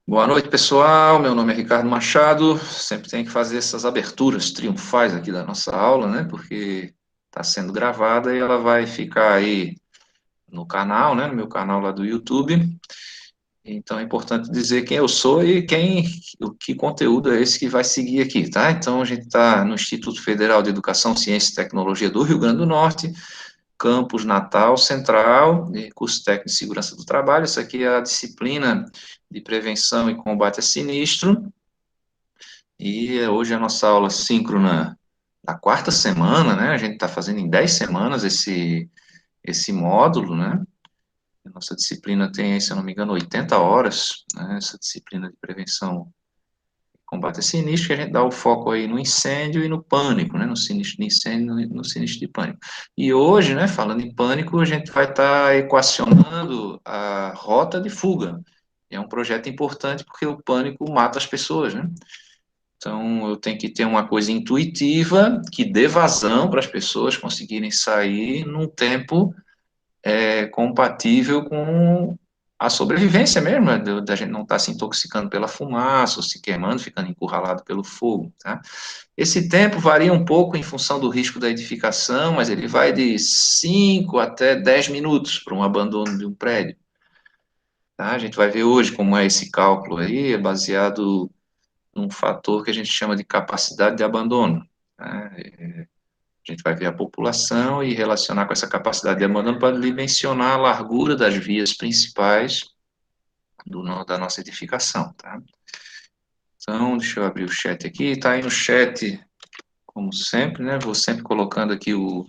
Boa noite, pessoal. Meu nome é Ricardo Machado. Sempre tem que fazer essas aberturas triunfais aqui da nossa aula, né? Porque está sendo gravada e ela vai ficar aí no canal, né? No meu canal lá do YouTube. Então é importante dizer quem eu sou e o que conteúdo é esse que vai seguir aqui, tá? Então a gente está no Instituto Federal de Educação, Ciência e Tecnologia do Rio Grande do Norte, Campus Natal Central, curso técnico de segurança do trabalho. Essa aqui é a disciplina de prevenção e combate a sinistro. E hoje a nossa aula síncrona da quarta semana, né? A gente está fazendo em 10 semanas esse módulo, né? A nossa disciplina tem, se eu não me engano, 80 horas, né? Essa disciplina de prevenção e combate a sinistro, que a gente dá o foco aí no incêndio e no pânico, né? No sinistro de incêndio e no sinistro de pânico. E hoje, né, falando em pânico, a gente vai estar equacionando a rota de fuga. É um projeto importante porque o pânico mata as pessoas, né? Então, eu tenho que ter uma coisa intuitiva que dê vazão para as pessoas conseguirem sair num tempo compatível com a sobrevivência mesmo, né, da gente não estar se intoxicando pela fumaça, ou se queimando, ficando encurralado pelo fogo, tá? Esse tempo varia um pouco em função do risco da edificação, mas ele vai de 5 até 10 minutos para um abandono de um prédio, tá? A gente vai ver hoje como é esse cálculo aí, é baseado num fator que a gente chama de capacidade de abandono, né? A gente vai ver a população e relacionar com essa capacidade de abandono para dimensionar a largura das vias principais da nossa edificação, tá? Então, deixa eu abrir o chat aqui, está aí no chat, como sempre, né? Vou sempre colocando aqui o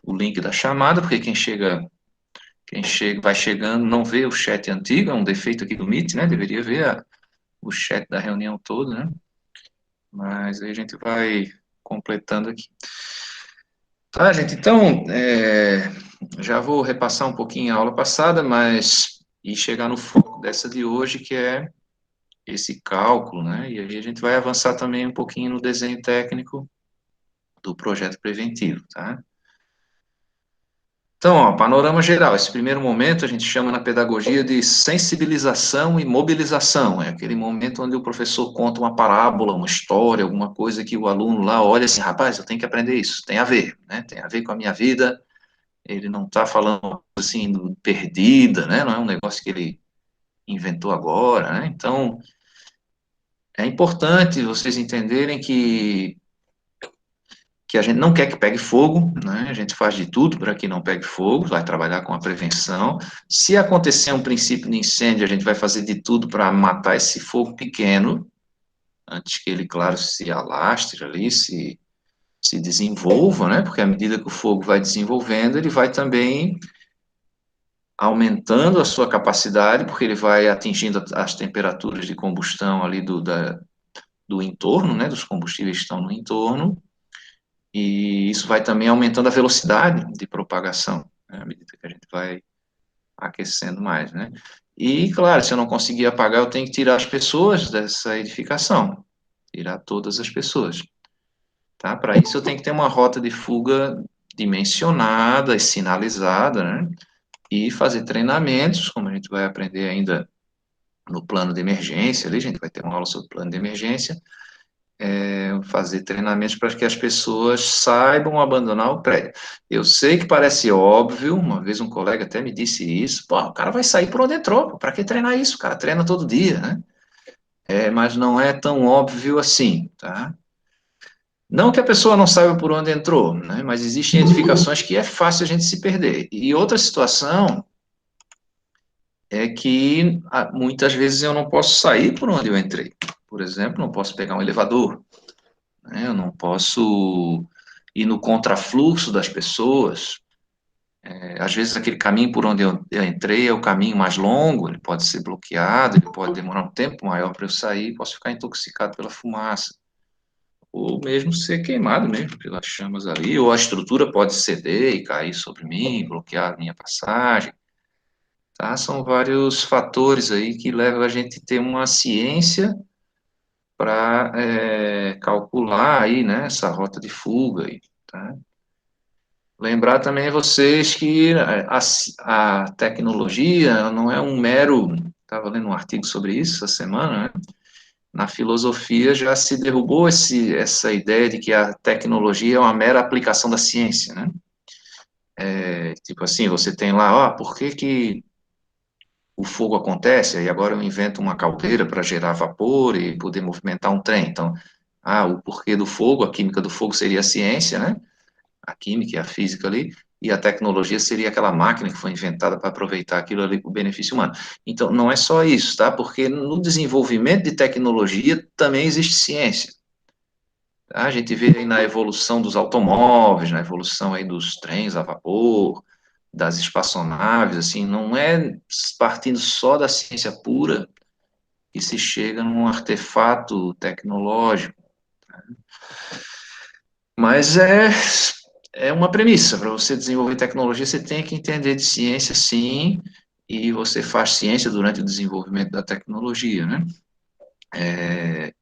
link da chamada, porque quem chega, vai chegando, não vê o chat antigo, é um defeito aqui do Meet, né? Deveria ver o chat da reunião todo, né? Mas aí a gente vai completando aqui. Tá, gente, então, já vou repassar um pouquinho a aula passada, mas e chegar no foco dessa de hoje, que é esse cálculo, né? E aí a gente vai avançar também um pouquinho no desenho técnico do projeto preventivo, tá? Então, ó, panorama geral. Esse primeiro momento a gente chama na pedagogia de sensibilização e mobilização. É aquele momento onde o professor conta uma parábola, uma história, alguma coisa que o aluno lá olha assim, rapaz, eu tenho que aprender isso, tem a ver, né? Tem a ver com a minha vida. Ele não está falando assim perdida, né? Não é um negócio que ele inventou agora, né? Então, é importante vocês entenderem que a gente não quer que pegue fogo, né? A gente faz de tudo para que não pegue fogo, vai trabalhar com a prevenção. Se acontecer um princípio de incêndio, a gente vai fazer de tudo para matar esse fogo pequeno, antes que ele, claro, se alastre ali, se desenvolva, né? Porque à medida que o fogo vai desenvolvendo, ele vai também aumentando a sua capacidade, porque ele vai atingindo as temperaturas de combustão ali do entorno, né, dos combustíveis que estão no entorno, e isso vai também aumentando a velocidade de propagação, né, à medida que a gente vai aquecendo mais, né. E, claro, se eu não conseguir apagar, eu tenho que tirar as pessoas dessa edificação, tirar todas as pessoas, tá? Para isso eu tenho que ter uma rota de fuga dimensionada e sinalizada, né, e fazer treinamentos, como a gente vai aprender ainda no plano de emergência, ali a gente vai ter uma aula sobre plano de emergência, fazer treinamentos para que as pessoas saibam abandonar o prédio. Eu sei que parece óbvio, uma vez um colega até me disse isso, pô, o cara vai sair por onde entrou, para que treinar isso? O cara treina todo dia, né? Mas não é tão óbvio assim, tá? Não que a pessoa não saiba por onde entrou, né? Mas existem edificações que é fácil a gente se perder. E outra situação é que muitas vezes eu não posso sair por onde eu entrei. Por exemplo, não posso pegar um elevador, né? Eu não posso ir no contrafluxo das pessoas. Às vezes aquele caminho por onde eu entrei é o caminho mais longo, ele pode ser bloqueado, ele pode demorar um tempo maior para eu sair, posso ficar intoxicado pela fumaça, ou mesmo ser queimado mesmo pelas chamas ali, ou a estrutura pode ceder e cair sobre mim, bloquear a minha passagem. Tá? São vários fatores aí que levam a gente a ter uma ciência para calcular aí, né, essa rota de fuga aí, tá? Lembrar também vocês que a tecnologia não é um mero, estava lendo um artigo sobre isso essa semana, né? Na filosofia já se derrubou essa ideia de que a tecnologia é uma mera aplicação da ciência, né? Tipo assim, você tem lá, ó, por que que o fogo acontece, e agora eu invento uma caldeira para gerar vapor e poder movimentar um trem. Então, o porquê do fogo, a química do fogo seria a ciência, né? A química e a física ali, e a tecnologia seria aquela máquina que foi inventada para aproveitar aquilo ali para o benefício humano. Então, não é só isso, tá? Porque no desenvolvimento de tecnologia também existe ciência. Tá? A gente vê aí na evolução dos automóveis, na evolução aí dos trens a vapor, das espaçonaves, assim, não é partindo só da ciência pura que se chega num artefato tecnológico, mas é uma premissa. Para você desenvolver tecnologia, você tem que entender de ciência, sim, e você faz ciência durante o desenvolvimento da tecnologia, né?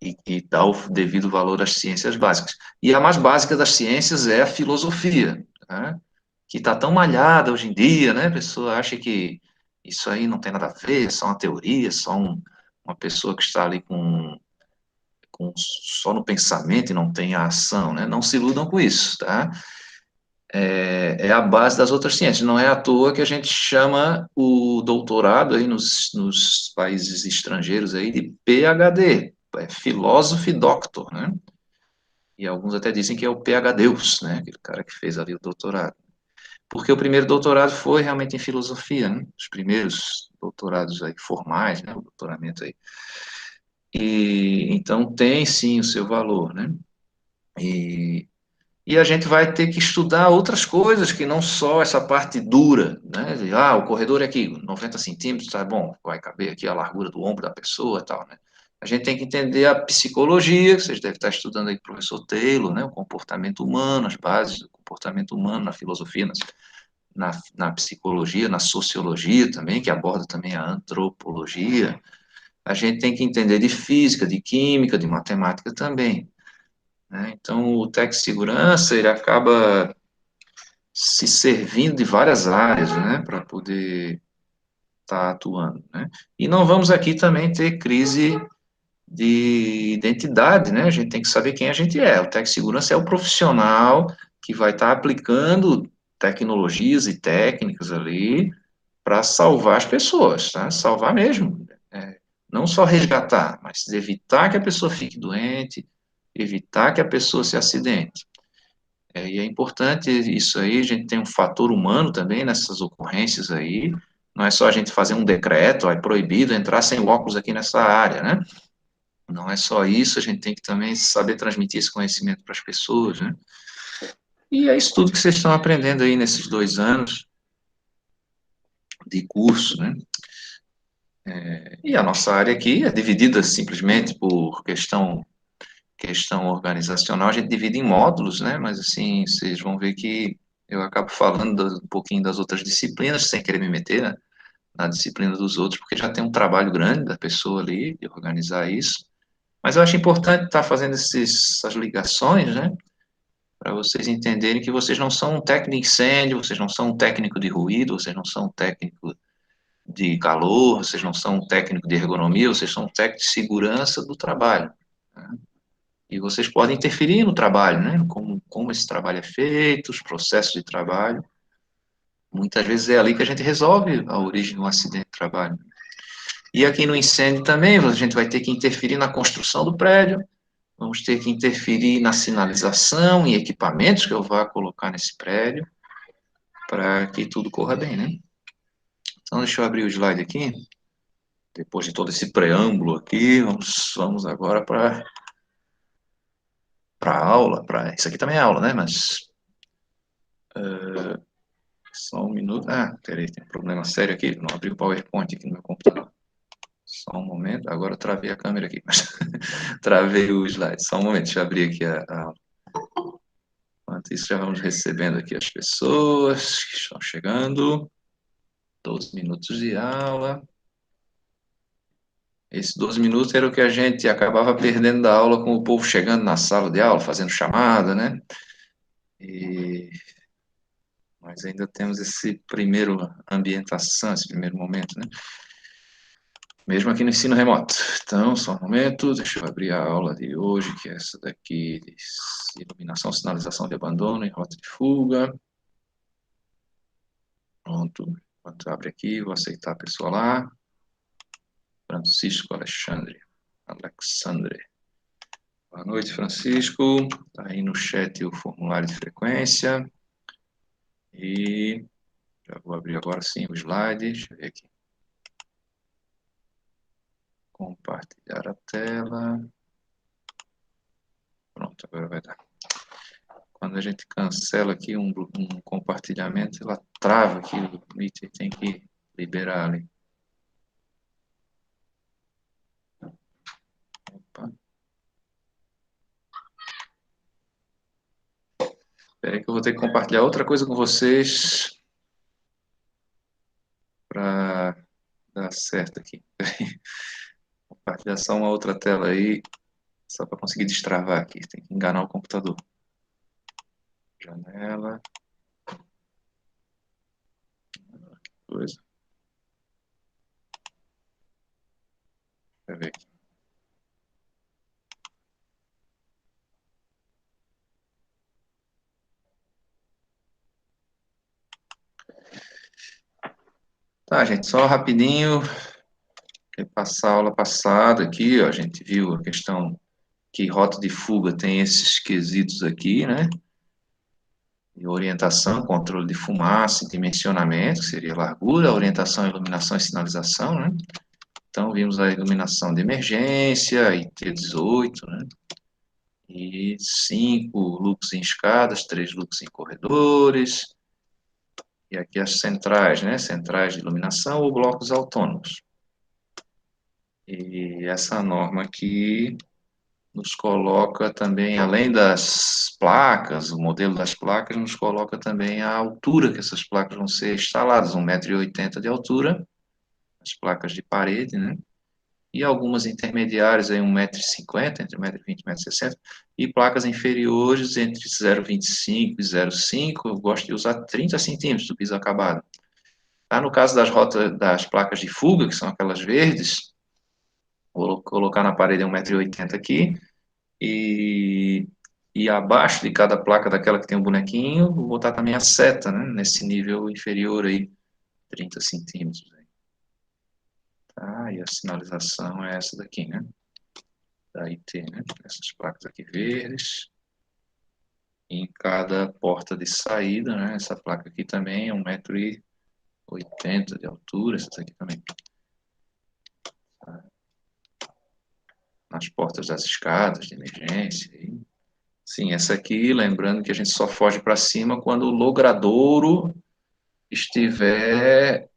E dá o devido valor às ciências básicas. E a mais básica das ciências é a filosofia, né? Que está tão malhada hoje em dia, né? A pessoa acha que isso aí não tem nada a ver, é só uma teoria, é só uma pessoa que está ali só no pensamento e não tem a ação, né? Não se iludam com isso, tá? É a base das outras ciências. Não é à toa que a gente chama o doutorado aí nos países estrangeiros aí de PhD, filósofo e doctor, né? E alguns até dizem que é o PhDeus, né? Aquele cara que fez ali o doutorado. Porque o primeiro doutorado foi realmente em filosofia, né? Os primeiros doutorados aí formais, né? O doutoramento aí. E então tem sim o seu valor, né? E E a gente vai ter que estudar outras coisas que não só essa parte dura, né? O corredor é aqui, 90 centímetros, tá bom, vai caber aqui a largura do ombro da pessoa e tal, né? A gente tem que entender a psicologia, que vocês devem estar estudando aí com o professor Taylor, né? O comportamento humano, as bases do comportamento humano na filosofia, na psicologia, na sociologia também, que aborda também a antropologia. A gente tem que entender de física, de química, de matemática também, né? Então, o Tech Segurança, ele acaba se servindo de várias áreas, né, para poder estar atuando, né? E não vamos aqui também ter crise de identidade, né? A gente tem que saber quem a gente é. O Tech Segurança é o profissional que vai estar aplicando tecnologias e técnicas ali para salvar as pessoas, tá? Salvar mesmo. Não só resgatar, mas evitar que a pessoa fique doente, evitar que a pessoa se acidente. E é importante isso aí, a gente tem um fator humano também nessas ocorrências aí, não é só a gente fazer um decreto, é proibido entrar sem óculos aqui nessa área, né? Não é só isso, a gente tem que também saber transmitir esse conhecimento para as pessoas, né? E é isso tudo que vocês estão aprendendo aí nesses 2 anos de curso, né? E a nossa área aqui é dividida simplesmente por questão organizacional, a gente divide em módulos, né? Mas assim, vocês vão ver que eu acabo falando um pouquinho das outras disciplinas, sem querer me meter, né, na disciplina dos outros, porque já tem um trabalho grande da pessoa ali de organizar isso. Mas eu acho importante estar fazendo essas ligações, né? Para vocês entenderem que vocês não são um técnico de incêndio, vocês não são um técnico de ruído, vocês não são um técnico de calor, vocês não são um técnico de ergonomia, vocês são um técnico de segurança do trabalho, né? E vocês podem interferir no trabalho, né? Como esse trabalho é feito, os processos de trabalho. Muitas vezes é ali que a gente resolve a origem do acidente de trabalho. E aqui no incêndio também, a gente vai ter que interferir na construção do prédio, vamos ter que interferir na sinalização e equipamentos que eu vá colocar nesse prédio, para que tudo corra bem, né? Então, deixa eu abrir o slide aqui. Depois de todo esse preâmbulo aqui, vamos agora para a aula. Isso aqui também é aula, né? Mas só um minuto. Peraí, tem um problema sério aqui. Não abri o PowerPoint aqui no meu computador. Só um momento. Agora eu travei a câmera aqui, mas travei o slide. Só um momento, deixa eu abrir aqui a aula. Enquanto isso, já vamos recebendo aqui as pessoas que estão chegando. 12 minutos de aula. Esses 12 minutos era o que a gente acabava perdendo da aula com o povo chegando na sala de aula, fazendo chamada, né? E... Mas ainda temos esse primeiro ambientação, esse primeiro momento, né? mesmo aqui no ensino remoto. Então, só um momento, deixa eu abrir a aula de hoje, que é essa daqui, de iluminação, sinalização de abandono em rota de fuga. Pronto, enquanto abre aqui, vou aceitar a pessoa lá. Francisco Alexandre. Boa noite, Francisco. Está aí no chat o formulário de frequência. E já vou abrir agora sim o slide. Deixa eu ver aqui. Compartilhar a tela. Pronto, agora vai dar. Quando a gente cancela aqui um compartilhamento, ela trava aqui o Meet e tem que liberar ali. Opa. Espera aí que eu vou ter que compartilhar outra coisa com vocês para dar certo aqui. Compartilhar só uma outra tela aí, só para conseguir destravar aqui. Tem que enganar o computador. Janela. Coisa. Deixa eu ver aqui. Tá, gente, só rapidinho, repassar a aula passada aqui, ó, a gente viu a questão que rota de fuga tem esses quesitos aqui, né? De orientação, controle de fumaça, dimensionamento, que seria largura, orientação, iluminação e sinalização, né? Então, vimos a iluminação de emergência, IT18, né? E 5 lux em escadas, 3 lux em corredores, e aqui as centrais, né? Centrais de iluminação ou blocos autônomos. E essa norma aqui nos coloca também, além das placas, o modelo das placas, nos coloca também a altura que essas placas vão ser instaladas, 1,80 m de altura, as placas de parede, né? E algumas intermediárias, aí 1,50 m, entre 1,20 m e 1,60 m, e placas inferiores entre 0,25 e 0,5, eu gosto de usar 30 centímetros do piso acabado. Tá? No caso das rotas, das placas de fuga, que são aquelas verdes, vou colocar na parede 1,80 m aqui, e, e abaixo de cada placa daquela que tem um bonequinho, vou botar também a seta, né, nesse nível inferior aí, 30 centímetros. Tá? E a sinalização é essa daqui, né? Da IT, né? Essas placas aqui verdes. E em cada porta de saída, né? Essa placa aqui também é 1,80 m de altura, essa aqui também. Tá? Nas portas das escadas de emergência. Sim, essa aqui, lembrando que a gente só foge para cima quando o logradouro estiver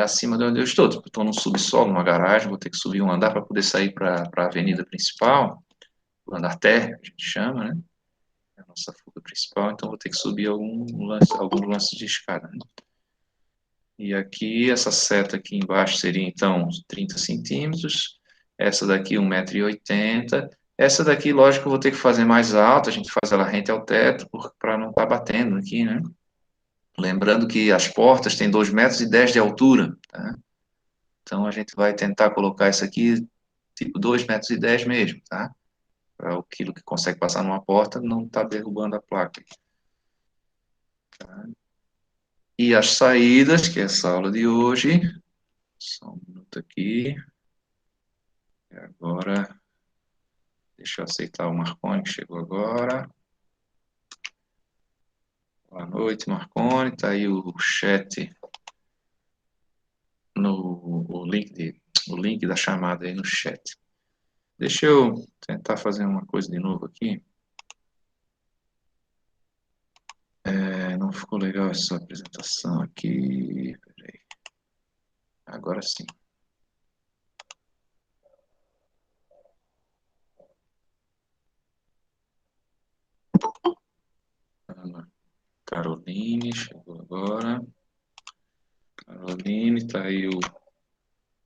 acima de onde eu estou. Tipo, estou num subsolo, numa garagem, vou ter que subir um andar para poder sair para a avenida principal, o andar térreo, a gente chama, né? É a nossa fuga principal, então vou ter que subir alguns lances de escada, né? E aqui, essa seta aqui embaixo seria, então, 30 centímetros, essa daqui 1,80 m, essa daqui, lógico, eu vou ter que fazer mais alta, a gente faz ela rente ao teto, para não estar batendo aqui, né? Lembrando que as portas têm 2,10 m de altura, tá? Então, a gente vai tentar colocar isso aqui, tipo 2,10 m mesmo, tá? Para o quilo que consegue passar numa porta não tá derrubando a placa. Tá? E as saídas, que é essa aula de hoje, só um minuto aqui. E agora, deixa eu aceitar o Marconi, que chegou agora. Boa noite, Marconi. Tá aí o chat, o link da chamada aí no chat. Deixa eu tentar fazer uma coisa de novo aqui. Não ficou legal essa apresentação aqui. Peraí. Agora sim. Ana Caroline, chegou agora. Caroline, tá aí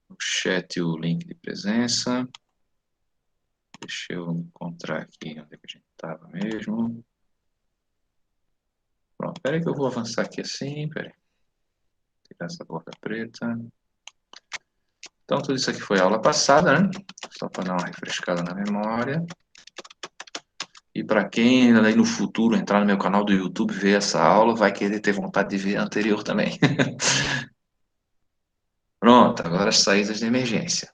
no chat o link de presença. Deixa eu encontrar aqui onde é que a gente estava mesmo. Pronto, peraí que eu vou avançar aqui assim, peraí. Tirar essa borda preta. Então, tudo isso aqui foi aula passada, né? Só para dar uma refrescada na memória. E para quem aí no futuro entrar no meu canal do YouTube ver essa aula, vai querer ter vontade de ver a anterior também. Pronto, agora as saídas de emergência.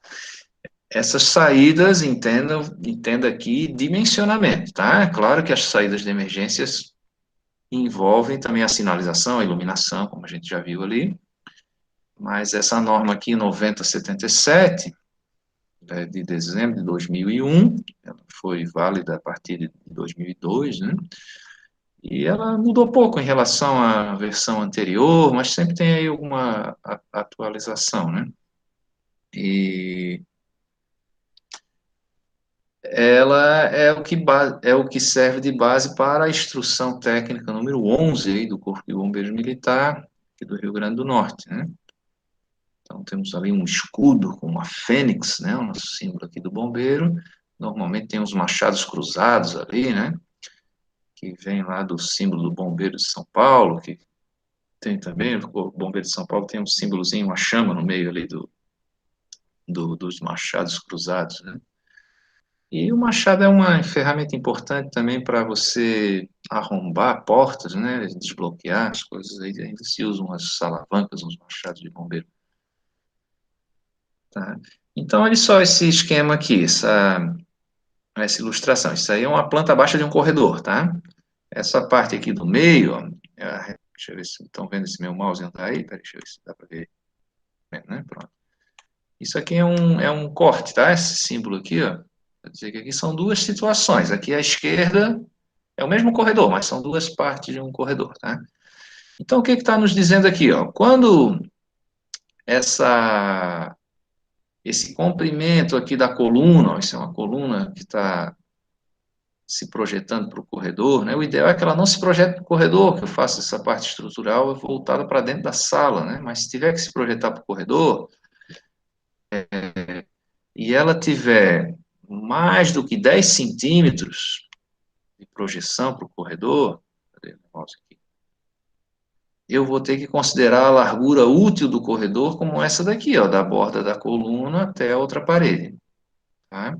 Essas saídas, entenda aqui dimensionamento, tá? É claro que as saídas de emergências envolvem também a sinalização, a iluminação, como a gente já viu ali, mas essa norma aqui, 9077, de dezembro de 2001, ela foi válida a partir de 2002, né? E ela mudou pouco em relação à versão anterior, mas sempre tem aí alguma atualização, né? E ela é o que serve de base para a instrução técnica número 11 aí do Corpo de Bombeiros Militar, aqui do Rio Grande do Norte, né? Então, temos ali um escudo com uma fênix, né? O nosso símbolo aqui do bombeiro. Normalmente tem uns machados cruzados ali, né? Que vem lá do símbolo do bombeiro de São Paulo, que tem também, o bombeiro de São Paulo tem um símbolozinho, uma chama no meio ali dos machados cruzados, né? E o machado é uma ferramenta importante também para você arrombar portas, né? Desbloquear as coisas aí, ainda se usam as alavancas, uns machados de bombeiro. Tá? Então, olha só esse esquema aqui, essa ilustração. Isso aí é uma planta baixa de um corredor, tá? Essa parte aqui do meio, ó, deixa eu ver se estão vendo esse meu mouse andar aí, peraí, deixa eu ver se dá para ver, né? Pronto. Isso aqui é um corte, tá? Esse símbolo aqui, ó, quer dizer que aqui são duas situações. Aqui à esquerda é o mesmo corredor, mas são duas partes de um corredor, tá? Então, o que está nos dizendo aqui, ó? Quando essa esse comprimento aqui da coluna, ó, isso é uma coluna que está se projetando para o corredor, né? O ideal é que ela não se projete para o corredor, que eu faça essa parte estrutural voltada para dentro da sala, né? Mas se tiver que se projetar para o corredor, e ela tiver mais do que 10 centímetros de projeção para o corredor, cadê o negócio aqui? Eu vou ter que considerar a largura útil do corredor como essa daqui, ó, da borda da coluna até a outra parede, tá?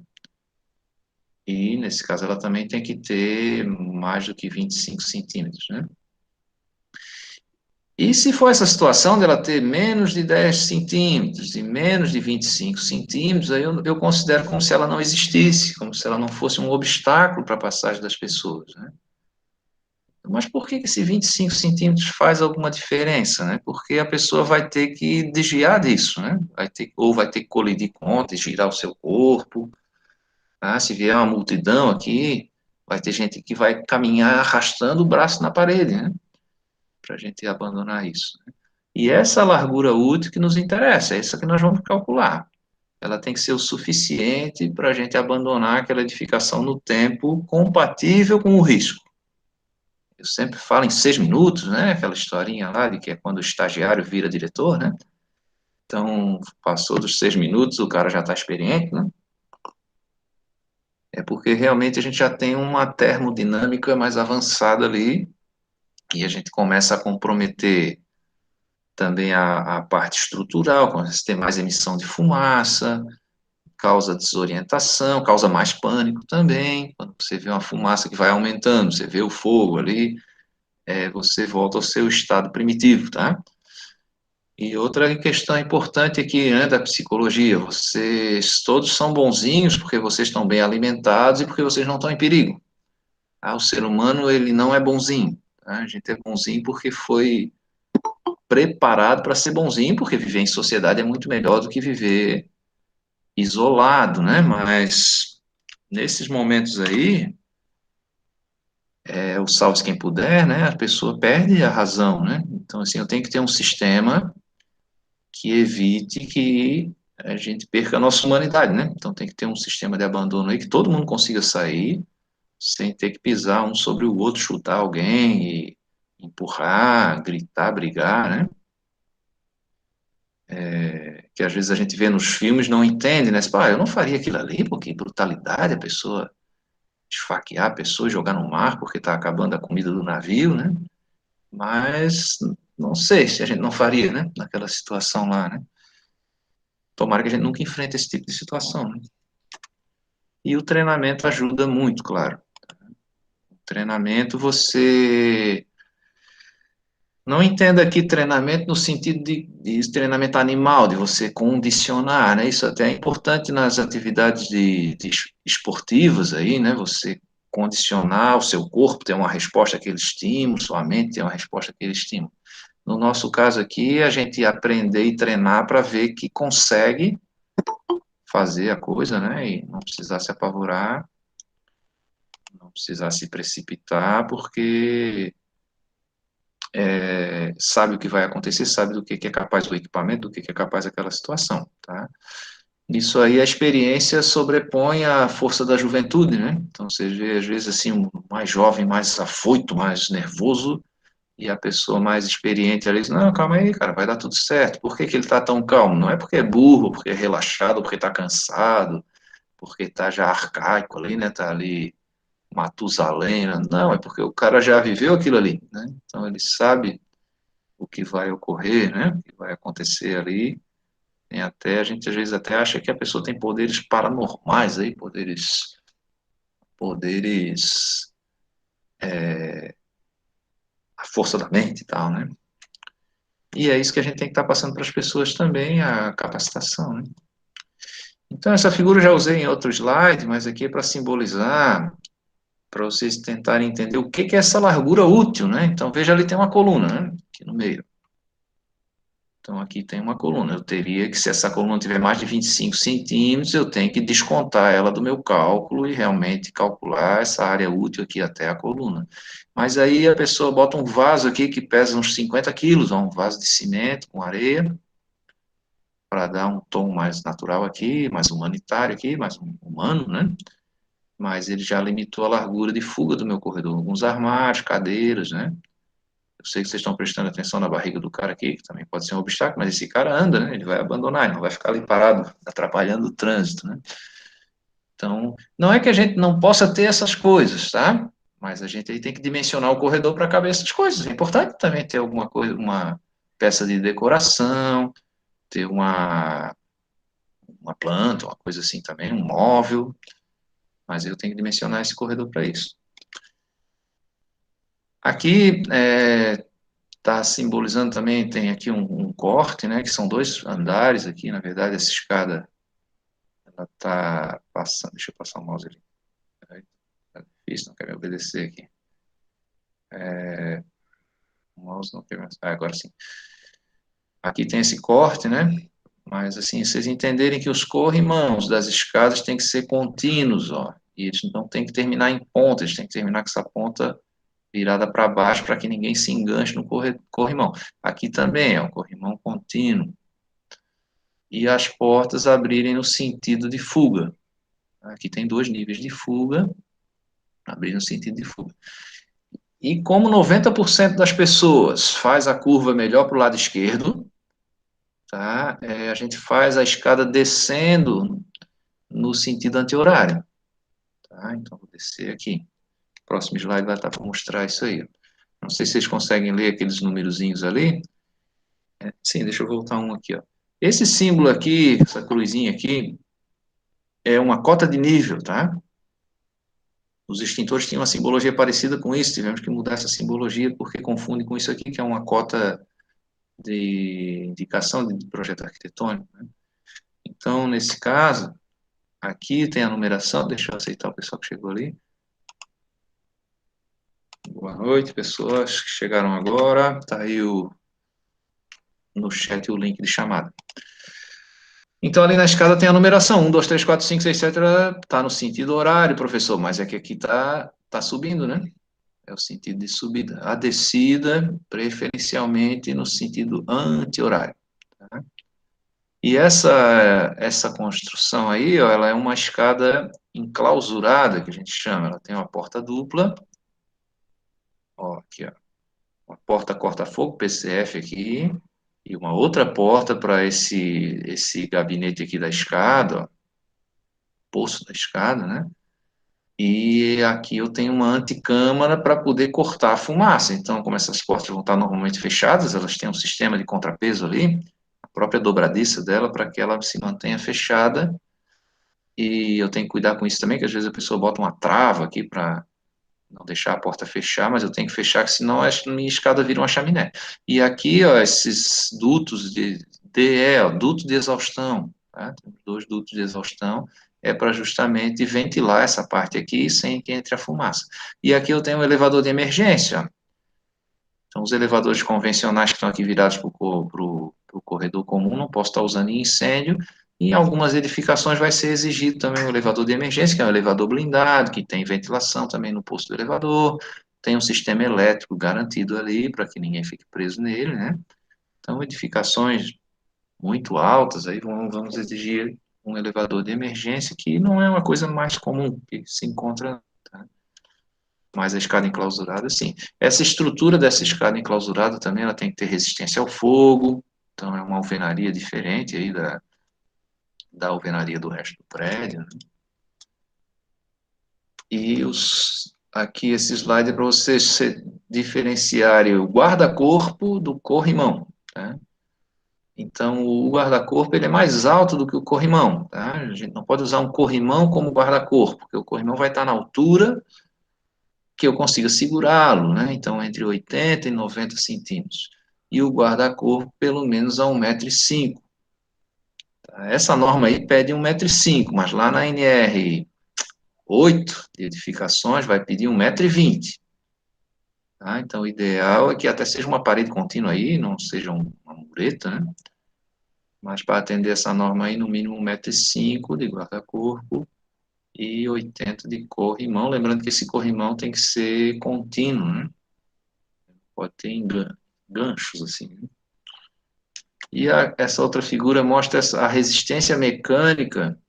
E, nesse caso, ela também tem que ter mais do que 25 centímetros, né? E se for essa situação dela ter menos de 10 centímetros e menos de 25 centímetros, aí eu considero como se ela não existisse, como se ela não fosse um obstáculo para a passagem das pessoas, né? Mas por que esse 25 centímetros faz alguma diferença, né? Porque a pessoa vai ter que desviar disso, né? Ou vai ter que colidir contra e girar o seu corpo, tá? Se vier uma multidão aqui, vai ter gente que vai caminhar arrastando o braço na parede, né? Para a gente abandonar isso. E essa largura útil que nos interessa, é essa que nós vamos calcular. Ela tem que ser o suficiente para a gente abandonar aquela edificação no tempo compatível com o risco. Eu sempre falo em 6 minutos, né? Aquela historinha lá de que é quando o estagiário vira diretor, né? Então, passou dos 6 minutos, o cara já está experiente, né? É porque realmente a gente já tem uma termodinâmica mais avançada ali e a gente começa a comprometer também a parte estrutural, quando você tem mais emissão de fumaça, causa desorientação, causa mais pânico também. Quando você vê uma fumaça que vai aumentando, você vê o fogo ali, você volta ao seu estado primitivo, tá? E outra questão importante aqui, né, da psicologia, vocês todos são bonzinhos porque vocês estão bem alimentados e porque vocês não estão em perigo. O ser humano, ele não é bonzinho, tá? A gente é bonzinho porque foi preparado para ser bonzinho, porque viver em sociedade é muito melhor do que viver isolado, né? Mas nesses momentos aí, o salve quem puder, né? A pessoa perde a razão, né? Então, assim, eu tenho que ter um sistema que evite que a gente perca a nossa humanidade, né? Então, tem que ter um sistema de abandono aí que todo mundo consiga sair sem ter que pisar um sobre o outro, chutar alguém e empurrar, gritar, brigar, né? Que às vezes a gente vê nos filmes não entende, né? Você fala, eu não faria aquilo ali, porque brutalidade, a pessoa esfaquear a pessoa, jogar no mar porque está acabando a comida do navio, né? Mas não sei se a gente não faria, né? Naquela situação lá, né? tomara que a gente nunca enfrente esse tipo de situação, né? E o treinamento ajuda muito, claro. O treinamento, você não entenda aqui treinamento no sentido de treinamento animal, de você condicionar, né? Isso até é importante nas atividades de esportivas aí, né? Você condicionar o seu corpo, ter uma resposta àquele estímulo, sua mente ter uma resposta àquele estímulo. No nosso caso aqui, a gente aprender e treinar para ver que consegue fazer a coisa, né? E não precisar se apavorar, não precisar se precipitar, porque sabe o que vai acontecer, sabe do que é capaz o equipamento, do que é capaz aquela situação, tá? Isso aí, a experiência sobrepõe a força da juventude, né? Então, você vê, às vezes, assim, um mais jovem, mais afoito, mais nervoso, e a pessoa mais experiente ali diz, não, calma aí, cara, vai dar tudo certo. Por que que ele está tão calmo? Não é porque é burro, porque é relaxado, porque está cansado, porque está já arcaico ali, né? Está ali Matusalém, né? Não, é porque o cara já viveu aquilo ali, né? Então ele sabe o que vai ocorrer, né? O que vai acontecer ali. Tem até, a gente às vezes até acha que a pessoa tem poderes paranormais aí, poderes, a força da mente e tal, né? E é isso que a gente tem que estar passando para as pessoas também, a capacitação, né? Então, essa figura eu já usei em outro slide, mas aqui é para simbolizar, para vocês tentarem entender o que é essa largura útil, né? Então, veja ali tem uma coluna, né? Aqui no meio. Então, aqui tem uma coluna. Eu teria que, se essa coluna tiver mais de 25 centímetros, eu tenho que descontar ela do meu cálculo e realmente calcular essa área útil aqui até a coluna. Mas aí a pessoa bota um vaso aqui que pesa uns 50 quilos, um vaso de cimento com areia, para dar um tom mais natural aqui, mais humanitário aqui, mais humano, né? Mas ele já limitou a largura de fuga do meu corredor. Alguns armários, cadeiras, né? Eu sei que vocês estão prestando atenção na barriga do cara aqui, que também pode ser um obstáculo, mas esse cara anda, né? Ele vai abandonar, ele não vai ficar ali parado, atrapalhando o trânsito, né? Então, não é que a gente não possa ter essas coisas, tá? Mas a gente aí tem que dimensionar o corredor para caber essas coisas. É importante também ter alguma coisa, uma peça de decoração, ter uma planta, uma coisa assim também, um móvel, mas eu tenho que dimensionar esse corredor para isso. Aqui está simbolizando também, tem aqui um corte, né, que são dois andares aqui, na verdade, essa escada, ela está passando, deixa eu passar o mouse ali, tá difícil, não quer me obedecer aqui. O mouse não quer me... agora sim. Aqui tem esse corte, né, mas assim, vocês entenderem que os corrimãos das escadas têm que ser contínuos, ó, e eles não têm que terminar em ponta, eles têm que terminar com essa ponta virada para baixo para que ninguém se enganche no corrimão. Aqui também é um corrimão contínuo. E as portas abrirem no sentido de fuga. Aqui tem dois níveis de fuga, abrir no sentido de fuga. E como 90% das pessoas faz a curva melhor para o lado esquerdo, tá? A gente faz a escada descendo no sentido anti-horário. Tá? Então, vou descer aqui. O próximo slide vai estar para mostrar isso aí. Não sei se vocês conseguem ler aqueles numerozinhos ali. Sim, deixa eu voltar um aqui, ó. Esse símbolo aqui, essa cruzinha aqui, é uma cota de nível, tá? Os extintores tinham uma simbologia parecida com isso, tivemos que mudar essa simbologia porque confunde com isso aqui, que é uma cota de indicação de projeto arquitetônico, né? Então, nesse caso, aqui tem a numeração, deixa eu aceitar o pessoal que chegou ali. Boa noite, pessoas que chegaram agora. Tá aí no chat o link de chamada. Então, ali na escada tem a numeração, 1, 2, 3, 4, 5, 6, 7, está no sentido horário, professor, mas é que aqui tá subindo, né? É o sentido de subida. A descida, preferencialmente, no sentido anti-horário. Tá? E essa construção aí, ó, ela é uma escada enclausurada, que a gente chama. Ela tem uma porta dupla. Ó, aqui, ó. Uma porta corta-fogo, PCF aqui. E uma outra porta para esse gabinete aqui da escada, ó, poço da escada, né? E aqui eu tenho uma anticâmara para poder cortar a fumaça. Então, como essas portas vão estar normalmente fechadas, elas têm um sistema de contrapeso ali, própria dobradiça dela para que ela se mantenha fechada. E eu tenho que cuidar com isso também, que às vezes a pessoa bota uma trava aqui para não deixar a porta fechar, mas eu tenho que fechar, que senão a minha escada vira uma chaminé. E aqui, ó, esses dutos de DE, ó, duto de exaustão, tá? Tem 2 dutos de exaustão, é para justamente ventilar essa parte aqui sem que entre a fumaça. E aqui eu tenho um elevador de emergência. Então, os elevadores convencionais que estão aqui virados para o corredor comum, não posso estar usando em incêndio. Em algumas edificações vai ser exigido também um elevador de emergência, que é um elevador blindado, que tem ventilação também no posto do elevador, tem um sistema elétrico garantido ali para que ninguém fique preso nele, né? Então, edificações muito altas, aí vamos exigir um elevador de emergência, que não é uma coisa mais comum que se encontra, tá? Mas a escada enclausurada, sim. Essa estrutura dessa escada enclausurada também, ela tem que ter resistência ao fogo, então é uma alvenaria diferente aí da alvenaria do resto do prédio, né? E aqui esse slide é para vocês diferenciarem o guarda-corpo do corrimão, tá? Então, o guarda-corpo ele é mais alto do que o corrimão, tá? A gente não pode usar um corrimão como guarda-corpo, porque o corrimão vai estar na altura que eu consiga segurá-lo, né? Então, entre 80 e 90 centímetros. E o guarda-corpo, pelo menos a 1,5 m. Tá? Essa norma aí pede 1,5 m, mas lá na NR 8 de edificações vai pedir 1,20 m. Tá? Então, o ideal é que até seja uma parede contínua aí, não seja uma mureta, né? Mas para atender essa norma aí, no mínimo 1,5 m de guarda-corpo e 80 de corrimão. Lembrando que esse corrimão tem que ser contínuo, né? Pode ter ganchos, assim, né? E essa outra figura mostra a resistência mecânica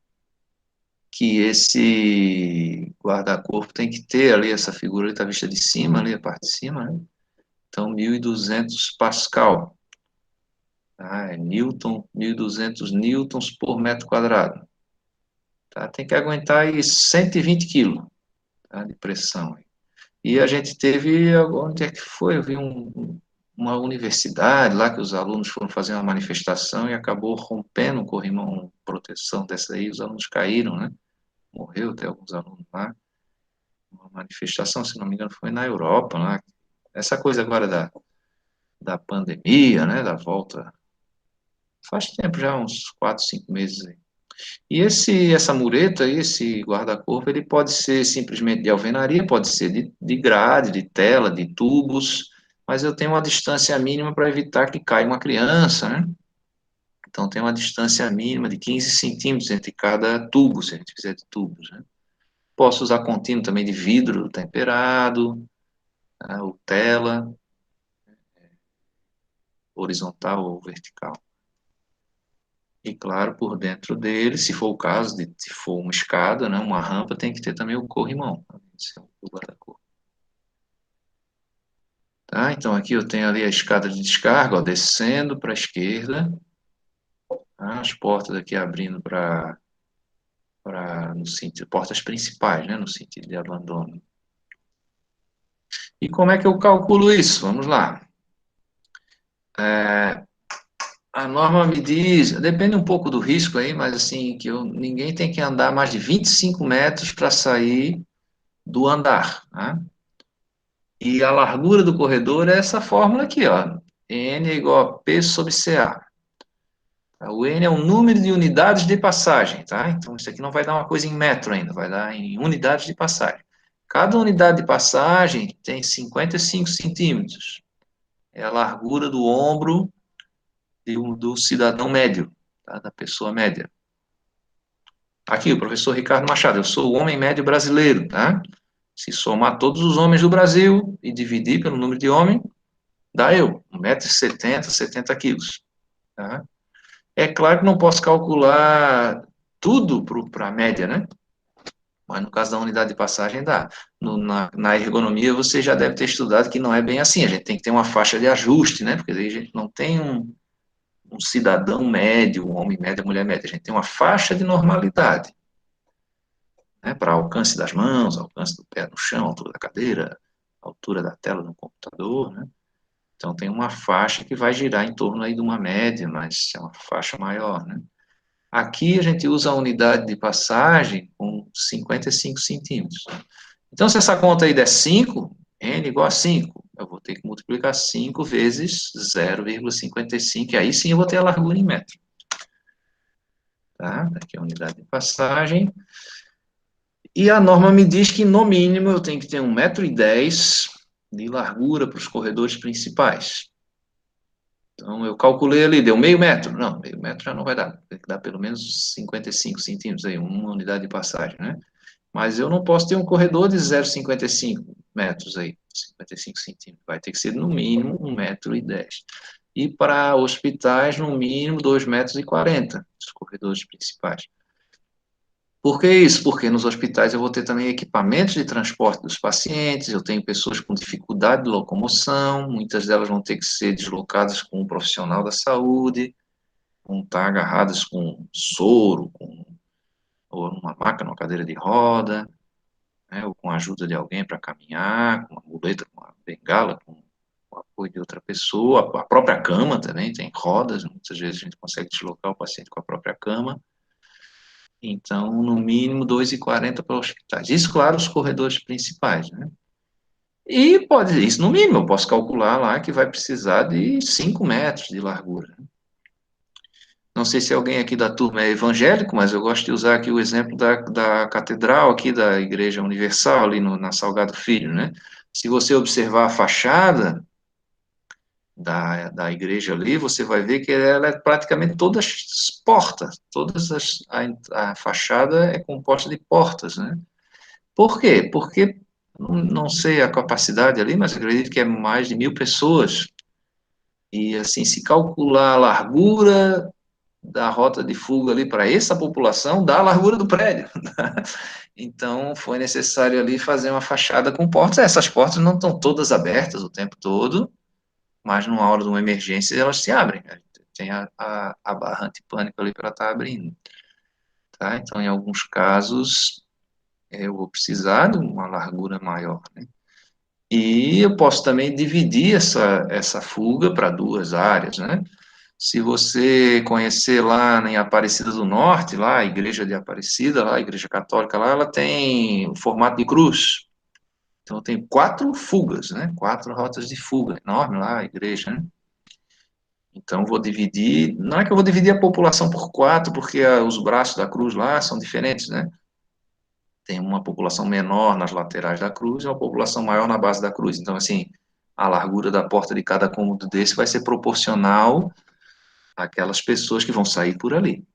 que esse guarda-corpo tem que ter ali. Essa figura está vista de cima, ali a parte de cima, né? Então, 1.200 Pascal, tá? É Newton, 1.200 newtons por metro quadrado. Tá? Tem que aguentar aí 120 quilos, tá, de pressão. E a gente teve, onde é que foi? Eu vi uma universidade lá que os alunos foram fazer uma manifestação e acabou rompendo o corrimão proteção dessa aí, os alunos caíram, né? Morreu até alguns alunos lá. Uma manifestação, se não me engano, foi na Europa, lá. Essa coisa agora da pandemia, né? Da volta. Faz tempo já, uns 4, 5 meses aí. E essa mureta, esse guarda-corpo, ele pode ser simplesmente de alvenaria, pode ser de grade, de tela, de tubos, mas eu tenho uma distância mínima para evitar que caia uma criança, né? Então, tem uma distância mínima de 15 centímetros entre cada tubo, se a gente fizer de tubos, né? Posso usar contínuo também de vidro temperado, né, ou tela, horizontal ou vertical. E, claro, por dentro dele, se for o caso, se for uma escada, né, uma rampa, tem que ter também o corrimão, o guarda-corpo. Tá? Então, aqui eu tenho ali a escada de descarga, ó, descendo para a esquerda, tá? As portas aqui abrindo no sentido, portas principais, né, no sentido de abandono. E como é que eu calculo isso? Vamos lá. A norma me diz, depende um pouco do risco aí, mas assim, que ninguém tem que andar mais de 25 metros para sair do andar, né? E a largura do corredor é essa fórmula aqui, ó. N é igual a P sobre CA. O N é o número de unidades de passagem, tá? Então, isso aqui não vai dar uma coisa em metro ainda, vai dar em unidades de passagem. Cada unidade de passagem tem 55 centímetros. É a largura do ombro do cidadão médio, tá? Da pessoa média. Aqui, o professor Ricardo Machado, eu sou o homem médio brasileiro, tá? Se somar todos os homens do Brasil e dividir pelo número de homens, dá eu, 1,70 m, 70 quilos, tá? É claro que não posso calcular tudo para a média, né? Mas no caso da unidade de passagem dá. Na ergonomia você já deve ter estudado que não é bem assim, a gente tem que ter uma faixa de ajuste, né? Porque aí a gente não tem um cidadão médio, um homem médio, mulher média, a gente tem uma faixa de normalidade, né? Para alcance das mãos, alcance do pé no chão, altura da cadeira, altura da tela no computador, né? Então, tem uma faixa que vai girar em torno aí de uma média, mas é uma faixa maior, né? Aqui a gente usa a unidade de passagem com 55 centímetros. Então, se essa conta aí der 5, n igual a 5, eu vou ter que multiplicar 5 vezes 0,55, e aí sim eu vou ter a largura em metro. Tá? Aqui é a unidade de passagem. E a norma me diz que, no mínimo, eu tenho que ter 1,10 m de largura para os corredores principais. Então, eu calculei ali, deu meio metro. Não, meio metro já não vai dar. Tem que dar pelo menos 55 centímetros aí, uma unidade de passagem, né? Mas eu não posso ter um corredor de 0,55 metros aí, 55 centímetros. Vai ter que ser, no mínimo, 1,10 m. E para hospitais, no mínimo, 2,40 m, os corredores principais. Por que isso? Porque nos hospitais eu vou ter também equipamentos de transporte dos pacientes, eu tenho pessoas com dificuldade de locomoção, muitas delas vão ter que ser deslocadas com um profissional da saúde, vão estar agarradas com soro, ou numa maca, numa cadeira de roda, né, ou com a ajuda de alguém para caminhar, com uma muleta, com uma bengala, com o apoio de outra pessoa, a própria cama também tem rodas, muitas vezes a gente consegue deslocar o paciente com a própria cama. Então, no mínimo 2,40 para hospitais. Isso, claro, os corredores principais, né? E pode, isso no mínimo, eu posso calcular lá que vai precisar de 5 metros de largura. Não sei se alguém aqui da turma é evangélico, mas eu gosto de usar aqui o exemplo da catedral aqui da Igreja Universal, ali na Salgado Filho, né? Se você observar a fachada da igreja ali, você vai ver que ela é praticamente todas portas, a fachada é composta de portas, né? Por quê? Porque, não sei a capacidade ali, mas acredito que é mais de 1.000 pessoas, e assim, se calcular a largura da rota de fuga ali para essa população, dá a largura do prédio. Então, foi necessário ali fazer uma fachada com portas. Essas portas não estão todas abertas o tempo todo, mas numa hora de uma emergência elas se abrem. Tem a barra antipânico ali para estar abrindo. Tá? Então, em alguns casos, eu vou precisar de uma largura maior, né? E eu posso também dividir essa fuga para duas áreas, né? Se você conhecer lá em Aparecida do Norte, lá a igreja de Aparecida, lá a igreja católica lá, ela tem o formato de cruz. Então tem 4 fugas, né? 4 rotas de fuga, enorme lá a igreja, né? Então vou dividir, não é que eu vou dividir a população por 4, porque os braços da cruz lá são diferentes, né? Tem uma população menor nas laterais da cruz e uma população maior na base da cruz. Então, assim, a largura da porta de cada cômodo desse vai ser proporcional àquelas pessoas que vão sair por ali,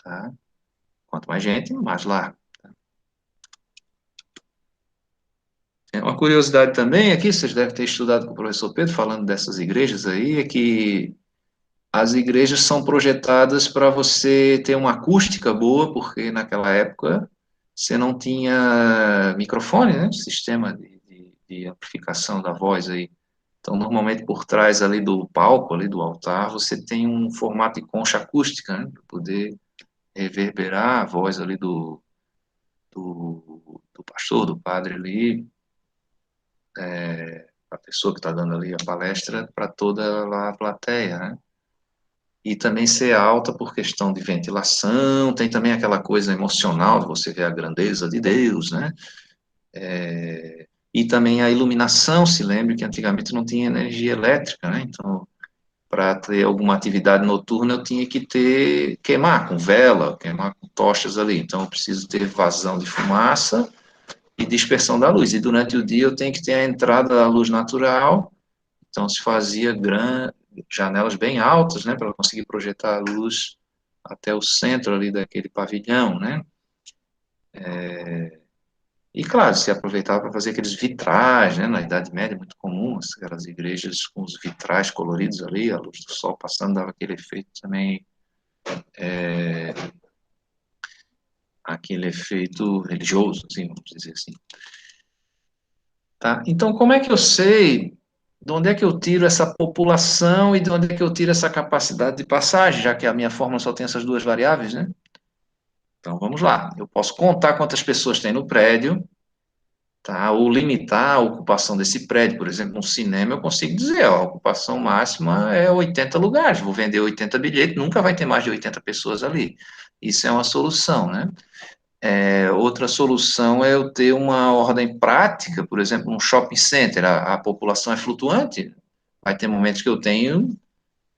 tá? Quanto mais gente, mais largo. Tem uma curiosidade também aqui, vocês devem ter estudado com o professor Pedro, falando dessas igrejas aí, é que as igrejas são projetadas para você ter uma acústica boa, porque naquela época você não tinha microfone, né? Sistema de amplificação da voz aí. Então, normalmente por trás ali do palco, ali do altar, você tem um formato de concha acústica, né? Para poder reverberar a voz ali do pastor, do padre ali, a pessoa que está dando ali a palestra, para toda lá a plateia, né? E também ser alta por questão de ventilação, tem também aquela coisa emocional de você ver a grandeza de Deus, né? E também a iluminação, se lembre que antigamente não tinha energia elétrica, né? Então, para ter alguma atividade noturna, eu tinha que queimar com vela, queimar com tochas ali. Então, eu preciso ter vazão de fumaça e dispersão da luz. E durante o dia eu tenho que ter a entrada da luz natural, então se fazia janelas bem altas, né, para conseguir projetar a luz até o centro ali daquele pavilhão, né? E claro, se aproveitava para fazer aqueles vitrais, né, na Idade Média, muito comum, aquelas igrejas com os vitrais coloridos ali, a luz do sol passando dava aquele efeito também, aquele efeito religioso, assim, vamos dizer assim. Tá? Então, como é que eu sei de onde é que eu tiro essa população e de onde é que eu tiro essa capacidade de passagem, já que a minha fórmula só tem essas duas variáveis, né? Então, vamos lá. Eu posso contar quantas pessoas tem no prédio, tá? Ou limitar a ocupação desse prédio. Por exemplo, um cinema, eu consigo dizer, ó, a ocupação máxima é 80 lugares, vou vender 80 bilhetes, nunca vai ter mais de 80 pessoas ali. Isso é uma solução, né? Outra solução é eu ter uma ordem prática, por exemplo, um shopping center, a população é flutuante, vai ter momentos que eu tenho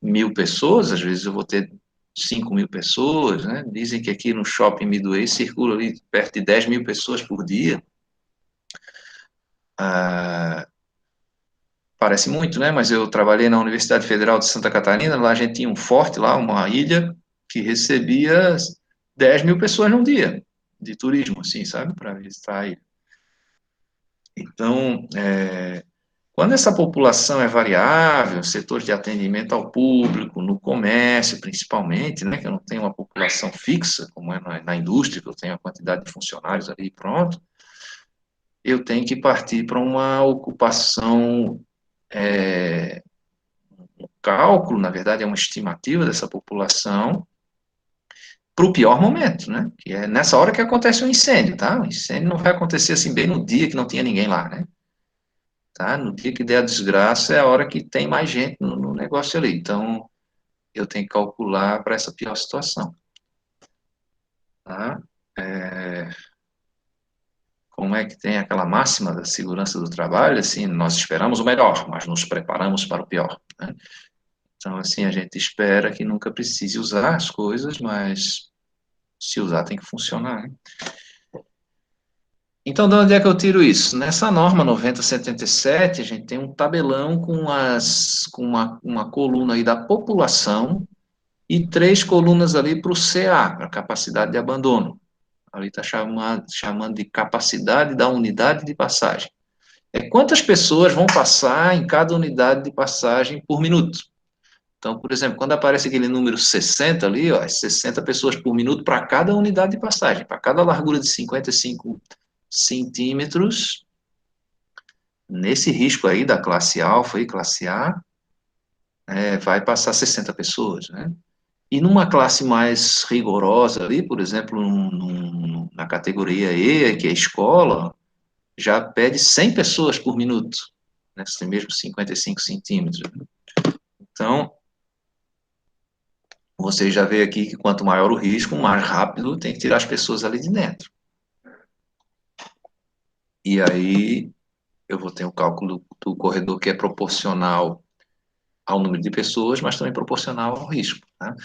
1.000 pessoas, às vezes eu vou ter 5.000 pessoas, né? Dizem que aqui no shopping Midway circula ali perto de 10.000 pessoas por dia. Ah, parece muito, né? Mas eu trabalhei na Universidade Federal de Santa Catarina, lá a gente tinha um forte, lá, uma ilha, que recebia 10.000 pessoas num dia, de turismo, assim, sabe? Para visitar a ilha. Então, quando essa população é variável, setores de atendimento ao público, no comércio principalmente, né, que eu não tenho uma população fixa, como é na indústria, que eu tenho a quantidade de funcionários ali e pronto, eu tenho que partir para uma ocupação, um cálculo, na verdade é uma estimativa dessa população, para o pior momento, né, que é nessa hora que acontece o incêndio, tá? O incêndio não vai acontecer assim bem no dia que não tinha ninguém lá, né? Tá? No dia que der a desgraça é a hora que tem mais gente no negócio ali. Então, eu tenho que calcular para essa pior situação. Tá? É, como é que tem aquela máxima da segurança do trabalho? Assim, nós esperamos o melhor, mas nos preparamos para o pior. Né? Então, assim, a gente espera que nunca precise usar as coisas, mas se usar tem que funcionar. Né? Então, de onde é que eu tiro isso? Nessa norma 9077, a gente tem um tabelão com uma coluna aí da população e 3 colunas ali para o CA, para capacidade de abandono. Ali está chamando de capacidade da unidade de passagem. É quantas pessoas vão passar em cada unidade de passagem por minuto. Então, por exemplo, quando aparece aquele número 60 ali, ó, é 60 pessoas por minuto para cada unidade de passagem, para cada largura de 55 centímetros, nesse risco aí da classe alfa e classe A, vai passar 60 pessoas, né? E numa classe mais rigorosa ali, por exemplo, na categoria E, que é escola, já pede 100 pessoas por minuto, nesse mesmo 55 centímetros. Então, você já vê aqui que quanto maior o risco, mais rápido tem que tirar as pessoas ali de dentro. E aí, eu vou ter o cálculo do corredor que é proporcional ao número de pessoas, mas também proporcional ao risco. Tá?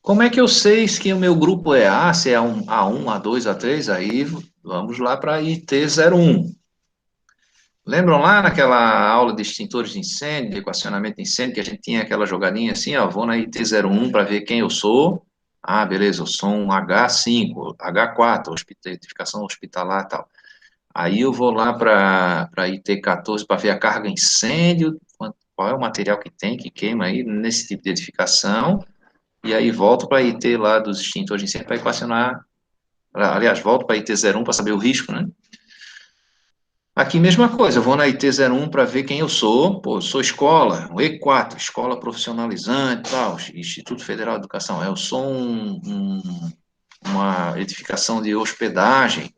Como é que eu sei que o meu grupo é A, se é A1, A2, A3? Aí vamos lá para IT01. Lembram lá naquela aula de extintores de incêndio, de equacionamento de incêndio, que a gente tinha aquela jogadinha assim, ó, vou na IT01 para ver quem eu sou. Ah, beleza, eu sou um H5, H4, identificação hospitalar e tal. Aí eu vou lá para IT14 para ver a carga incêndio, qual é o material que tem, que queima aí nesse tipo de edificação, e aí volto para a IT lá dos extintores de incêndio para equacionar, aliás, volto para a IT01 para saber o risco, né? Aqui, mesma coisa, eu vou na IT01 para ver quem eu sou. Pô, eu sou escola, o E4, Escola Profissionalizante, tal, Instituto Federal de Educação. Eu sou uma edificação de hospedagem,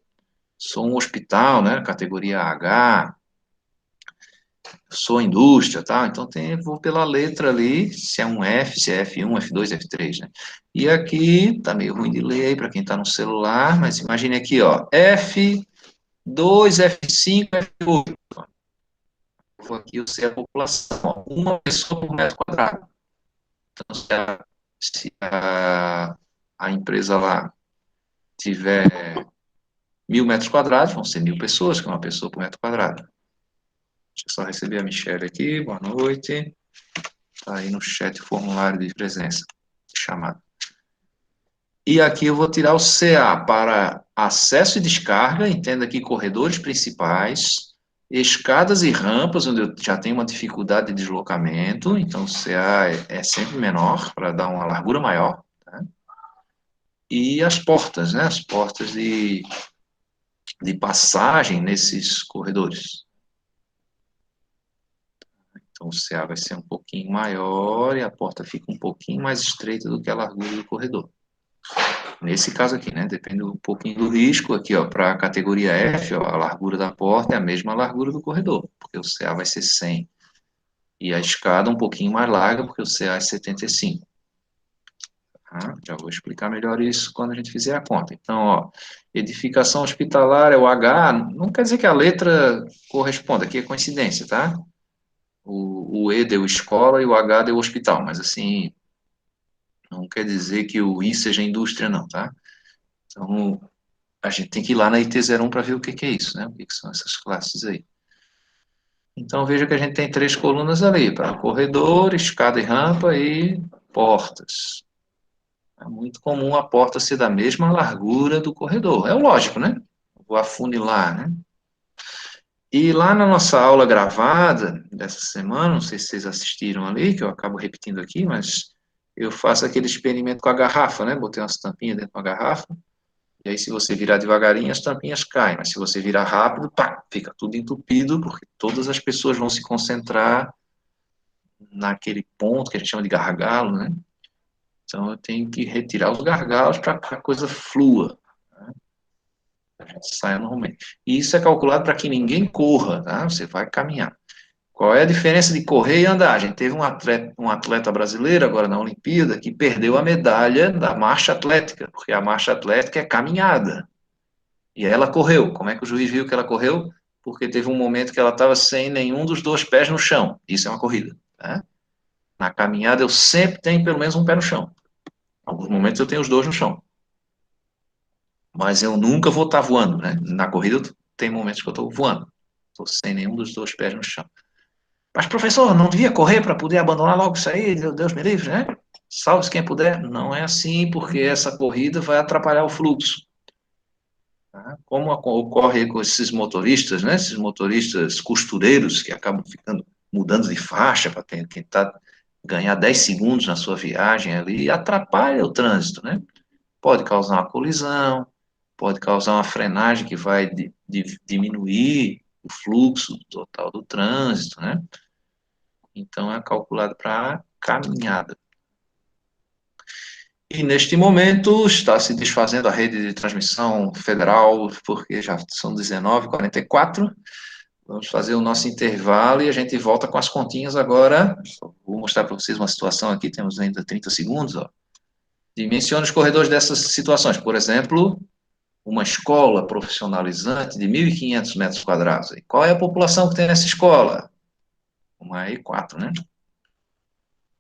sou um hospital, né, categoria H, sou indústria, tá? Então, vou pela letra ali, se é um F, se é F1, F2, F3, né? E aqui, tá meio ruim de ler aí para quem tá no celular, mas imagine aqui, ó, F2, F5, F8. Aqui eu sei a população, ó, uma pessoa por metro quadrado. Então, se a empresa lá tiver 1.000 metros quadrados, vão ser 1.000 pessoas, que é uma pessoa por metro quadrado. Deixa eu só receber a Michelle aqui, boa noite. Está aí no chat o formulário de presença, chamado. E aqui eu vou tirar o CA para acesso e descarga, entenda aqui corredores principais, escadas e rampas, onde eu já tenho uma dificuldade de deslocamento, então o CA é sempre menor, para dar uma largura maior. Tá? E as portas, né? As portas de passagem nesses corredores. Então o CA vai ser um pouquinho maior e a porta fica um pouquinho mais estreita do que a largura do corredor. Nesse caso aqui, né? Depende um pouquinho do risco. Aqui, ó, para a categoria F, ó, a largura da porta é a mesma largura do corredor, porque o CA vai ser 100. E a escada um pouquinho mais larga, porque o CA é 75. Tá? Já vou explicar melhor isso quando a gente fizer a conta. Então, ó, edificação hospitalar é o H, não quer dizer que a letra corresponda, aqui é coincidência, tá? O E deu escola e o H deu hospital, mas assim, não quer dizer que o I seja indústria, não, tá? Então, a gente tem que ir lá na IT01 para ver o que que é isso, né? O que que são essas classes aí. Então, veja que a gente tem três colunas ali, para corredor, escada e rampa e portas. É muito comum a porta ser da mesma largura do corredor. É o lógico, né? Vou afunilar, né? E lá na nossa aula gravada dessa semana, não sei se vocês assistiram ali, que eu acabo repetindo aqui, mas eu faço aquele experimento com a garrafa, né? Botei umas tampinhas dentro da garrafa, e aí se você virar devagarinho, as tampinhas caem, mas se você virar rápido, pá, fica tudo entupido, porque todas as pessoas vão se concentrar naquele ponto que a gente chama de gargalo, né? Então eu tenho que retirar os gargalos para que a coisa flua, né? A gente saia normalmente. E isso é calculado para que ninguém corra, tá? Você vai caminhar. Qual é a diferença de correr e andar? A gente teve um atleta brasileiro agora na Olimpíada que perdeu a medalha da marcha atlética, porque a marcha atlética é caminhada. E ela correu. Como é que o juiz viu que ela correu? Porque teve um momento que ela estava sem nenhum dos dois pés no chão. Isso é uma corrida, né? Na caminhada eu sempre tenho pelo menos um pé no chão. Em alguns momentos eu tenho os dois no chão. Mas eu nunca vou estar voando, né? Na corrida tem momentos que eu estou voando. Estou sem nenhum dos dois pés no chão. Mas, professor, não devia correr para poder abandonar logo isso aí? Deus me livre, né? Salve-se quem puder. Não é assim, porque essa corrida vai atrapalhar o fluxo. Tá? Como ocorre com esses motoristas, né? Esses motoristas costureiros que acabam ficando mudando de faixa para tentar ganhar 10 segundos na sua viagem ali, atrapalha o trânsito, né? Pode causar uma colisão, pode causar uma frenagem que vai diminuir o fluxo total do trânsito, né? Então é calculado para caminhada. E neste momento está se desfazendo a rede de transmissão federal, porque já são 19h44. Vamos fazer o nosso intervalo e a gente volta com as continhas agora. Vou mostrar para vocês uma situação aqui, temos ainda 30 segundos. Ó. Dimensione os corredores dessas situações. Por exemplo, uma escola profissionalizante de 1.500 metros quadrados. E qual é a população que tem nessa escola? Uma e 4, né?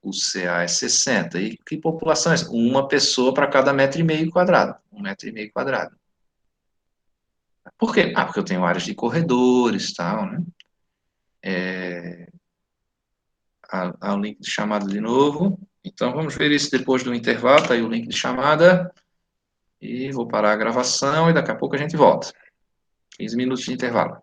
O CA é 60. E que população é essa? Uma pessoa para cada metro e meio quadrado. 1,5 m quadrado. Por quê? Ah, porque eu tenho áreas de corredores, tal, né? O link de chamada de novo. Então, vamos ver isso depois do intervalo. Está aí o link de chamada. E vou parar a gravação e daqui a pouco a gente volta. 15 minutos de intervalo.